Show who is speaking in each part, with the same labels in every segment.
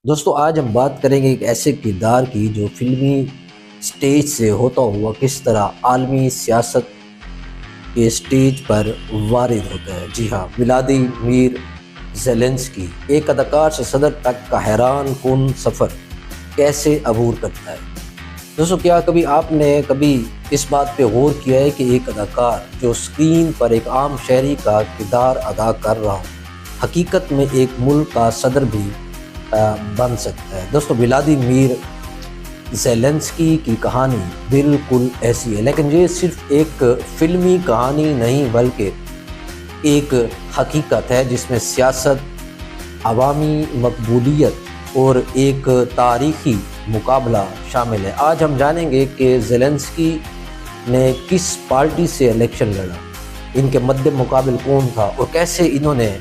Speaker 1: دوستو آج ہم بات کریں گے ایک ایسے کردار کی جو فلمی سٹیج سے ہوتا ہوا کس طرح عالمی سیاست کے سٹیج پر وارد ہوتا ہے۔ جی ہاں، ولادیمیر زیلنسکی ایک اداکار سے صدر تک کا حیران کن سفر کیسے عبور کرتا ہے۔ دوستو کیا کبھی آپ نے اس بات پہ غور کیا ہے کہ ایک اداکار جو اسکرین پر ایک عام شہری کا کردار ادا کر رہا ہو حقیقت میں ایک ملک کا صدر بھی بن سکتا ہے۔ دوستو ولادیمیر زیلنسکی کی کہانی بالکل ایسی ہے، لیکن یہ صرف ایک فلمی کہانی نہیں بلکہ ایک حقیقت ہے جس میں سیاست، عوامی مقبولیت اور ایک تاریخی مقابلہ شامل ہے۔ آج ہم جانیں گے کہ زیلنسکی نے کس پارٹی سے الیکشن لڑا، ان کے مد مقابل کون تھا اور کیسے انہوں نے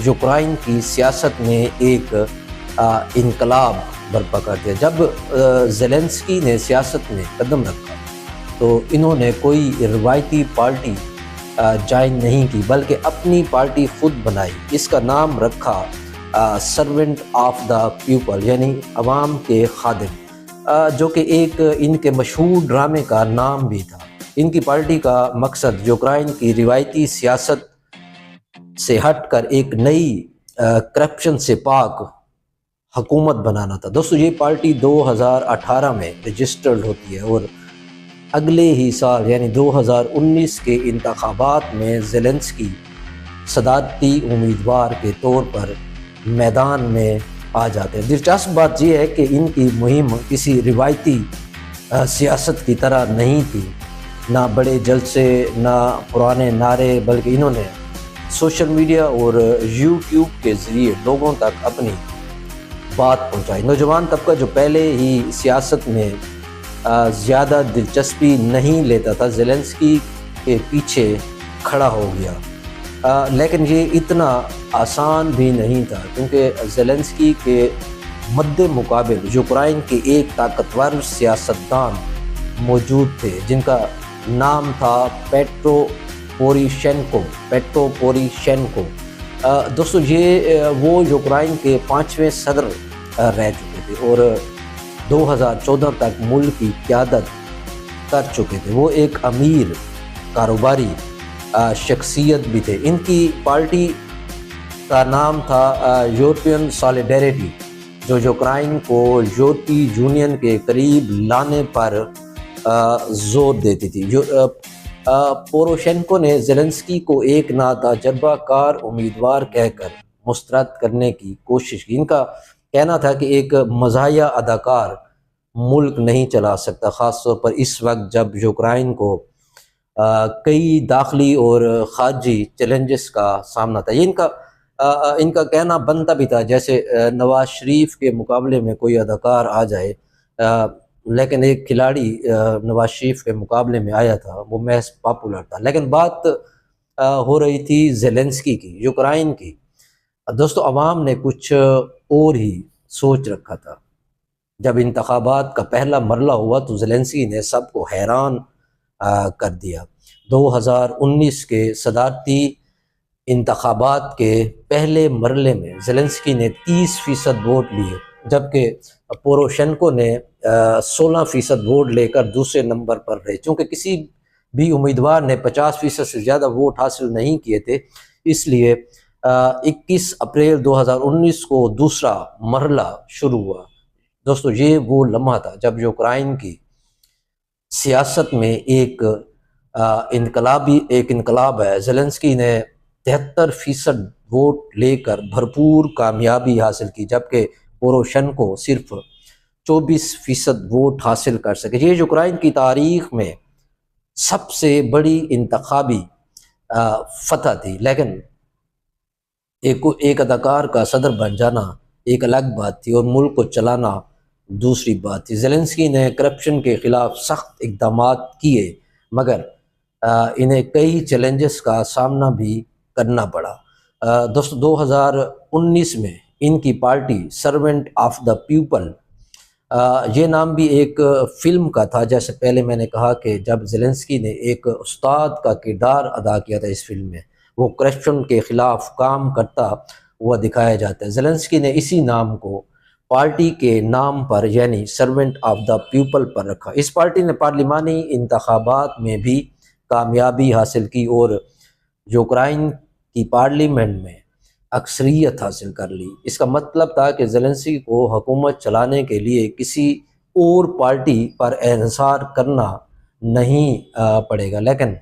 Speaker 1: یوکرائن کی سیاست میں ایک انقلاب برپا کر دیا۔ جب زیلنسکی نے سیاست میں قدم رکھا تو انہوں نے کوئی روایتی پارٹی جوائن نہیں کی بلکہ اپنی پارٹی خود بنائی۔ اس کا نام رکھا سرونٹ آف دا پیپل، یعنی عوام کے خادم، جو کہ ایک ان کے مشہور ڈرامے کا نام بھی تھا۔ ان کی پارٹی کا مقصد یوکرائن کی روایتی سیاست سے ہٹ کر ایک نئی کرپشن سے پاک حکومت بنانا تھا۔ دوستو یہ پارٹی 2018 میں رجسٹرڈ ہوتی ہے اور اگلے ہی سال یعنی 2019 کے انتخابات میں زیلنسکی صدارتی امیدوار کے طور پر میدان میں آ جاتے ہیں۔ دلچسپ بات یہ ہے کہ ان کی مہم کسی روایتی سیاست کی طرح نہیں تھی، نہ بڑے جلسے نہ پرانے نعرے، بلکہ انہوں نے سوشل میڈیا اور یوٹیوب کے ذریعے لوگوں تک اپنی بات پہنچائی۔ نوجوان طبقہ جو پہلے ہی سیاست میں زیادہ دلچسپی نہیں لیتا تھا زیلنسکی کے پیچھے کھڑا ہو گیا، لیکن یہ اتنا آسان بھی نہیں تھا کیونکہ زیلنسکی کے مد مقابل یوکرائن کے ایک طاقتور سیاستدان موجود تھے جن کا نام تھا پیٹرو پوروشینکو۔ دوستو یہ وہ یوکرائن کے 5ویں صدر رہ چکے تھے اور 2014 تک ملک کی قیادت کر چکے تھے۔ وہ ایک امیر کاروباری شخصیت بھی تھے۔ ان کی پارٹی کا نام تھا یورپین سالیڈیرٹی، جو یوکرائن کو یورپی یونین کے قریب لانے پر زور دیتی تھی۔ پوروشینکو نے زیلنسکی کو ایک ناتجربہ کار امیدوار کہہ کر مسترد کرنے کی کوشش کی۔ ان کا کہنا تھا کہ ایک مزاحیہ اداکار ملک نہیں چلا سکتا، خاص طور پر اس وقت جب یوکرائن کو کئی داخلی اور خارجی چیلنجز کا سامنا تھا۔ یہ ان کا کہنا بنتا بھی تھا جیسے نواز شریف کے مقابلے میں کوئی اداکار آ جائے، لیکن ایک کھلاڑی نواز شریف کے مقابلے میں آیا تھا، وہ محض پاپولر تھا۔ لیکن بات ہو رہی تھی زیلنسکی کی، یوکرائن کی۔ دوستو عوام نے کچھ اور ہی سوچ رکھا تھا۔ جب انتخابات کا پہلا مرحلہ ہوا تو زیلنسکی نے سب کو حیران کر دیا۔ 2019 کے صدارتی انتخابات کے پہلے مرحلے میں زیلنسکی نے 30% ووٹ لیے، جبکہ پوروشینکو نے 16% ووٹ لے کر دوسرے نمبر پر رہے۔ چونکہ کسی بھی امیدوار نے 50% سے زیادہ ووٹ حاصل نہیں کیے تھے، اس لیے 21 اپریل 2019 کو دوسرا مرحلہ شروع ہوا۔ دوستو یہ وہ لمحہ تھا جب یوکرائن کی سیاست میں ایک انقلاب ہے۔ زیلنسکی نے 73% ووٹ لے کر بھرپور کامیابی حاصل کی، جبکہ پوروشینکو صرف 24% ووٹ حاصل کر سکے۔ یہ یوکرائن کی تاریخ میں سب سے بڑی انتخابی فتح تھی، لیکن ایک اداکار کا صدر بن جانا ایک الگ بات تھی اور ملک کو چلانا دوسری بات تھی۔ زیلنسکی نے کرپشن کے خلاف سخت اقدامات کیے، مگر انہیں کئی چیلنجز کا سامنا بھی کرنا پڑا۔ دوستو 2019 میں ان کی party servant of the people, یہ نام بھی ایک فلم کا تھا، جیسے پہلے میں نے کہا کہ جب زیلنسکی نے ایک استاد کا کردار ادا کیا تھا اس فلم میں، وہ کرپشن کے خلاف کام کرتا ہوا دکھایا جاتا ہے۔ زیلنسکی نے اسی نام کو پارٹی کے نام پر یعنی سرونٹ آف دا پیپل پر رکھا۔ اس پارٹی نے پارلیمانی انتخابات میں بھی کامیابی حاصل کی اور یوکرائن کی پارلیمنٹ میں اکثریت حاصل کر لی۔ اس کا مطلب تھا کہ زیلنسکی کو حکومت چلانے کے لیے کسی اور پارٹی پر انحصار کرنا نہیں پڑے گا، لیکن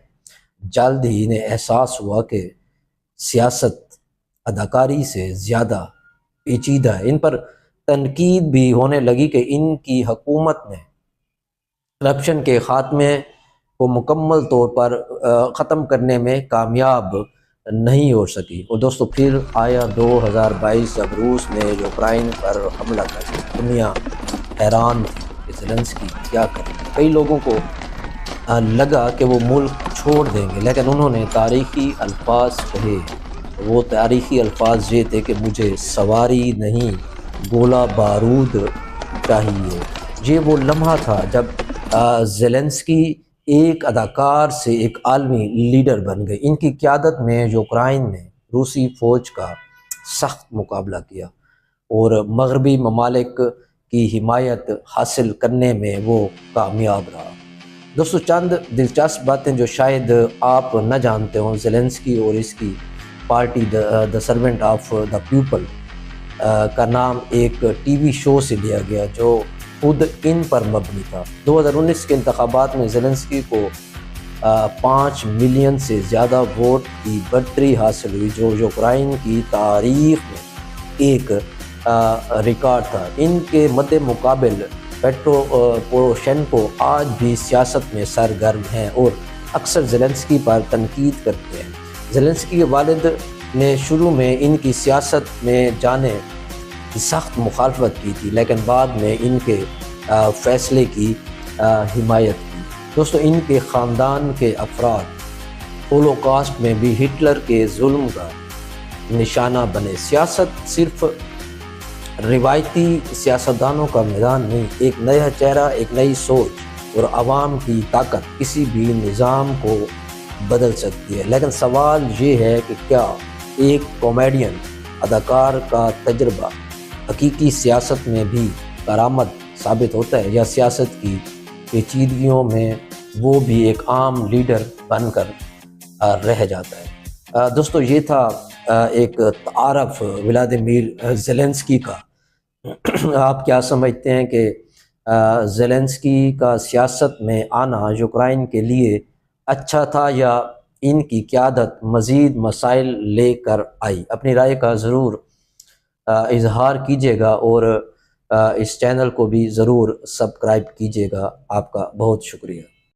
Speaker 1: جلد ہی انہیں احساس ہوا کہ سیاست اداکاری سے زیادہ پیچیدہ ہے۔ ان پر تنقید بھی ہونے لگی کہ ان کی حکومت نے کرپشن کے خاتمے کو مکمل طور پر ختم کرنے میں کامیاب نہیں ہو سکی۔ اور دوستو پھر آیا 2022 جب روس نے یوکرائن پر حملہ کر دیا۔ دنیا حیران تھی کہ زیلنسکی کیا کرے۔ کئی لوگوں کو لگا کہ وہ ملک چھوڑ دیں گے، لیکن انہوں نے تاریخی الفاظ کہے۔ وہ تاریخی الفاظ یہ تھے کہ مجھے سواری نہیں، گولہ بارود چاہیے۔ یہ وہ لمحہ تھا جب زیلنسکی ایک اداکار سے ایک عالمی لیڈر بن گئے۔ ان کی قیادت میں یوکرائن نے روسی فوج کا سخت مقابلہ کیا اور مغربی ممالک کی حمایت حاصل کرنے میں وہ کامیاب رہا۔ دوستو چند دلچسپ باتیں جو شاید آپ نہ جانتے ہوں، زیلنسکی اور اس کی party the servant of the people کا نام ایک ٹی وی شو سے لیا گیا جو خود ان پر مبنی تھا۔ 2019 کے انتخابات میں زیلنسکی کو 5 ملین سے زیادہ ووٹ کی برتری حاصل ہوئی، جو یوکرائن کی تاریخ میں ایک ریکارڈ تھا۔ ان کے مد مقابل پیٹرو پوروشینکو آج بھی سیاست میں سرگرم ہیں اور اکثر زیلنسکی پر تنقید کرتے ہیں۔ زیلنسکی کے والد نے شروع میں ان کی سیاست میں جانے کی سخت مخالفت کی تھی، لیکن بعد میں ان کے فیصلے کی حمایت کی۔ دوستو ان کے خاندان کے افراد ہولوکاسٹ میں بھی ہٹلر کے ظلم کا نشانہ بنے۔ سیاست صرف روایتی سیاستدانوں کا میدان نہیں، ایک نیا چہرہ، ایک نئی سوچ اور عوام کی طاقت کسی بھی نظام کو بدل سکتی ہے۔ لیکن سوال یہ ہے کہ کیا ایک کامیڈین اداکار کا تجربہ حقیقی سیاست میں بھی کارآمد ثابت ہوتا ہے، یا سیاست کی پیچیدگیوں میں وہ بھی ایک عام لیڈر بن کر رہ جاتا ہے؟ دوستو یہ تھا ایک تعارف ولادیمیر زیلنسکی کا۔ آپ کیا سمجھتے ہیں کہ زیلنسکی کا سیاست میں آنا یوکرائن کے لیے اچھا تھا، یا ان کی قیادت مزید مسائل لے کر آئی؟ اپنی رائے کا ضرور اظہار کیجیے گا اور اس چینل کو بھی ضرور سبسکرائب کیجیے گا۔ آپ کا بہت شکریہ۔